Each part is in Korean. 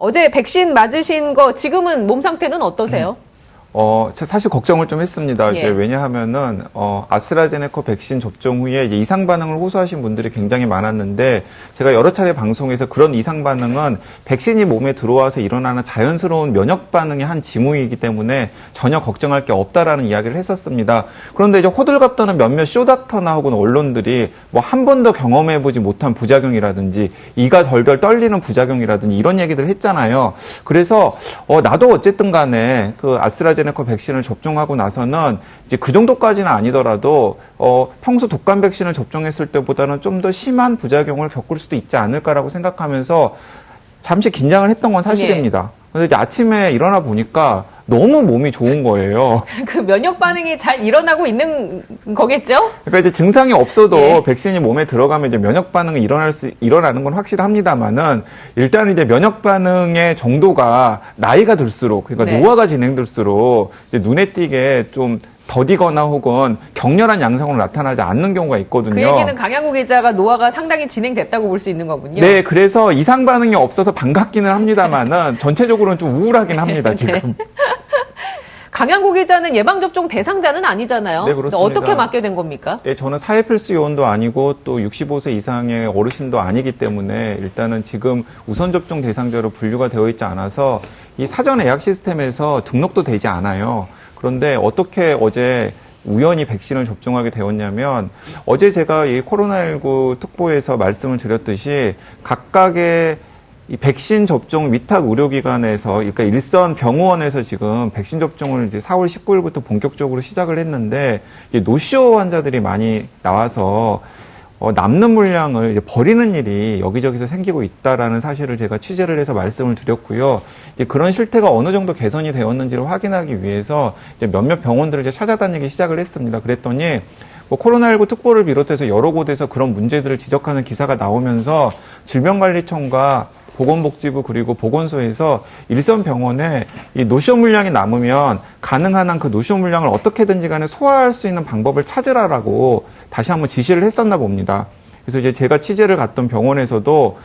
어제 백신 맞으신 거 지금은 몸 상태는 어떠세요? 사실 걱정을 좀 했습니다. 예. 왜냐하면은, 아스트라제네카 백신 접종 후에 이상 반응을 호소하신 분들이 굉장히 많았는데, 제가 여러 차례 방송에서 그런 이상 반응은 백신이 몸에 들어와서 일어나는 자연스러운 면역 반응의 한 징후이기 때문에 전혀 걱정할 게 없다라는 이야기를 했었습니다. 그런데 이제 호들갑 떠는 몇몇 쇼닥터나 혹은 언론들이 뭐 한 번도 경험해보지 못한 부작용이라든지, 이가 덜덜 떨리는 부작용이라든지 이런 얘기들 했잖아요. 그래서, 나도 어쨌든 간에 그 아스트라제네카 백신을 접종하고 나서는 이제 그 정도까지는 아니더라도 평소 독감 백신을 접종했을 때보다는 좀 더 심한 부작용을 겪을 수도 있지 않을까라고 생각하면서 잠시 긴장을 했던 건 사실입니다. 그런데 이제 아침에 일어나 보니까 너무 몸이 좋은 거예요. 그 면역 반응이 잘 일어나고 있는 거겠죠? 그러니까 이제 증상이 없어도 예. 백신이 몸에 들어가면 이제 면역 반응이 일어나는 건 확실합니다만은 일단 이제 면역 반응의 정도가 나이가 들수록 그러니까 네. 노화가 진행될수록 이제 눈에 띄게 좀 더디거나 혹은 격렬한 양상으로 나타나지 않는 경우가 있거든요. 그 얘기는 강양구 기자가 노화가 상당히 진행됐다고 볼 수 있는 거군요. 네, 그래서 이상 반응이 없어서 반갑기는 합니다만은 전체적으로는 좀 우울하긴 합니다, 지금. 강양구 기자는 예방접종 대상자는 아니잖아요. 네, 그렇습니다. 어떻게 맡게 된 겁니까? 예, 저는 사회필수 요원도 아니고 또 65세 이상의 어르신도 아니기 때문에 일단은 지금 우선 접종 대상자로 분류가 되어 있지 않아서 이 사전 예약 시스템에서 등록도 되지 않아요. 그런데 어떻게 어제 우연히 백신을 접종하게 되었냐면 어제 제가 이 코로나19 특보에서 말씀을 드렸듯이 각각의 이 백신 접종 위탁 의료기관에서, 그러니까 일선 병원에서 지금 백신 접종을 이제 4월 19일부터 본격적으로 시작을 했는데, 노쇼 환자들이 많이 나와서, 남는 물량을 이제 버리는 일이 여기저기서 생기고 있다라는 사실을 제가 취재를 해서 말씀을 드렸고요. 이제 그런 실태가 어느 정도 개선이 되었는지를 확인하기 위해서 이제 몇몇 병원들을 이제 찾아다니기 시작을 했습니다. 그랬더니, 코로나19 특보를 비롯해서 여러 곳에서 그런 문제들을 지적하는 기사가 나오면서 질병관리청과 보건복지부 그리고 보건소에서 일선 병원에 이 노쇼 물량이 남으면 가능한 한 그 노쇼 물량을 어떻게든지 간에 소화할 수 있는 방법을 찾으라라고 다시 한번 지시를 했었나 봅니다. 그래서 이제 제가 취재를 갔던 병원에서도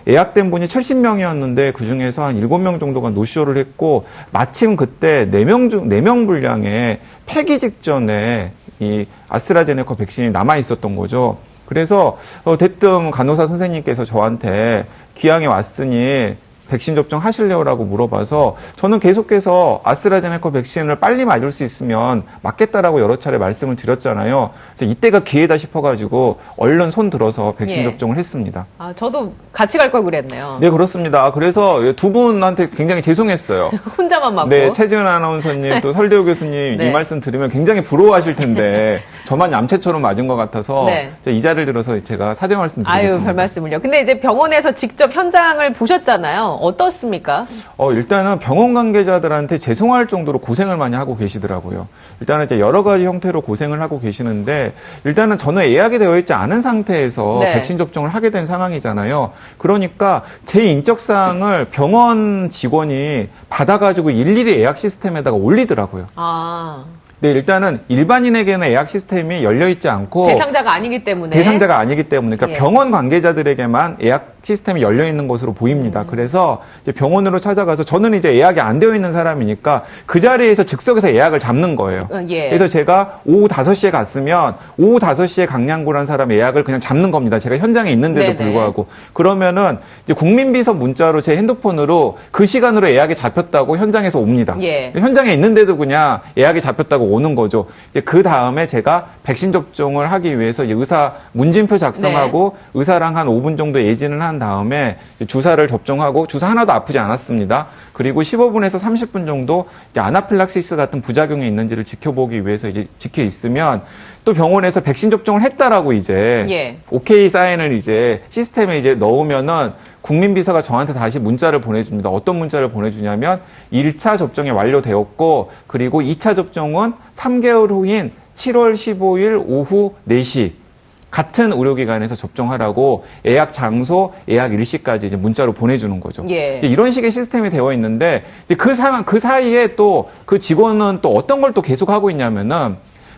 예약된 분이 70명이었는데 그중에서 한 7명 정도가 노쇼를 했고 마침 그때 4명 분량의 폐기 직전에 이 아스트라제네카 백신이 남아 있었던 거죠. 그래서 대뜸 간호사 선생님께서 저한테 기왕에 왔으니 백신 접종 하실래요라고 물어봐서 저는 계속해서 아스트라제네카 백신을 빨리 맞을 수 있으면 맞겠다라고 여러 차례 말씀을 드렸잖아요. 그래서 이때가 기회다 싶어가지고 얼른 손 들어서 백신 예. 접종을 했습니다. 아, 저도 같이 갈 걸 그랬네요. 네, 그렇습니다. 그래서 두 분한테 굉장히 죄송했어요. 혼자만 맞고. 네, 최지은 아나운서님 또 설대호 교수님 네. 이 말씀 들으면 굉장히 부러워하실 텐데 저만 얌체처럼 맞은 것 같아서 네. 이 자리를 들어서 제가 사죄 말씀 드리겠습니다. 아유, 별 말씀을요. 근데 이제 병원에서 직접 현장을 보셨잖아요. 어떻습니까? 일단은 병원 관계자들한테 죄송할 정도로 고생을 많이 하고 계시더라고요. 일단은 이제 여러 가지 형태로 고생을 하고 계시는데, 일단은 저는 예약이 되어 있지 않은 상태에서 네. 백신 접종을 하게 된 상황이잖아요. 그러니까 제 인적사항을 병원 직원이 받아가지고 일일이 예약 시스템에다가 올리더라고요. 아, 네, 일단은 일반인에게는 예약 시스템이 열려있지 않고 대상자가 아니기 때문에. 대상자가 아니기 때문에 그러니까 예. 병원 관계자들에게만 예약 시스템이 열려 있는 것으로 보입니다. 그래서 이제 병원으로 찾아가서 저는 이제 예약이 안 되어 있는 사람이니까 그 자리에서 즉석에서 예약을 잡는 거예요. 예. 그래서 제가 오후 5시에 갔으면 오후 5시에 강량구라는 사람 예약을 그냥 잡는 겁니다. 제가 현장에 있는데도 네네. 불구하고. 그러면은 이제 국민비서 문자로 제 핸드폰으로 그 시간으로 예약이 잡혔다고 현장에서 옵니다. 예. 현장에 있는데도 그냥 예약이 잡혔다고 오는 거죠. 이제 그 다음에 제가 백신 접종을 하기 위해서 이제 의사 문진표 작성하고 의사랑 한 5분 정도 예진을 한 다음에 주사를 접종하고 주사 하나도 아프지 않았습니다. 그리고 15분에서 30분 정도 이제 아나필락시스 같은 부작용이 있는지를 지켜보기 위해서 이제 지켜 있으면 또 병원에서 백신 접종을 했다라고 이제 예. 오케이 사인을 이제 시스템에 이제 넣으면은 국민비서가 저한테 다시 문자를 보내줍니다. 어떤 문자를 보내주냐면 1차 접종이 완료되었고 그리고 2차 접종은 3개월 후인 7월 15일 오후 4시 같은 의료기관에서 접종하라고 예약 장소, 예약 일시까지 이제 문자로 보내주는 거죠. 예. 이제 이런 식의 시스템이 되어 있는데 그 상황, 그 사이에 또 그 직원은 또 어떤 걸 또 계속 하고 있냐면은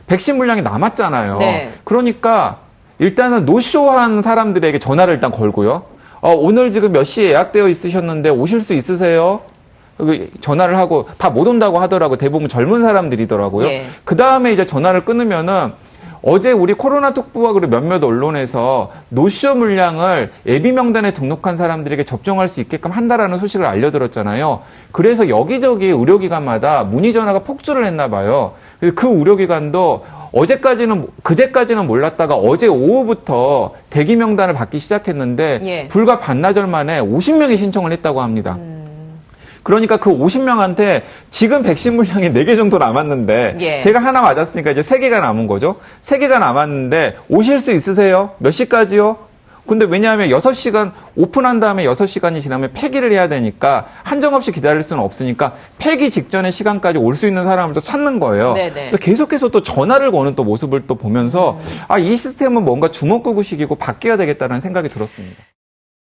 백신 물량이 남았잖아요. 네. 그러니까 일단은 노쇼한 사람들에게 전화를 일단 걸고요. 오늘 지금 몇 시에 예약되어 있으셨는데 오실 수 있으세요? 전화를 하고 다 못 온다고 하더라고요. 대부분 젊은 사람들이더라고요. 예. 그 다음에 이제 전화를 끊으면은 어제 우리 코로나 특보와 그리고 몇몇 언론에서 노쇼 물량을 예비 명단에 등록한 사람들에게 접종할 수 있게끔 한다라는 소식을 알려들었잖아요. 그래서 여기저기 의료기관마다 문의 전화가 폭주를 했나 봐요. 그 의료기관도 그제까지는 몰랐다가 어제 오후부터 대기 명단을 받기 시작했는데 예. 불과 반나절 만에 50명이 신청을 했다고 합니다. 그러니까 그 50명한테 지금 백신 물량이 4개 정도 남았는데 예. 제가 하나 맞았으니까 이제 3개가 남은 거죠. 3개가 남았는데 오실 수 있으세요? 몇 시까지요? 근데 왜냐하면 6시간 오픈한 다음에 6시간이 지나면 폐기를 해야 되니까 한정없이 기다릴 수는 없으니까 폐기 직전의 시간까지 올 수 있는 사람을 또 찾는 거예요. 네네. 그래서 계속해서 또 전화를 거는 또 모습을 또 보면서 이 시스템은 뭔가 주먹구구식이고 바뀌어야 되겠다는 생각이 들었습니다.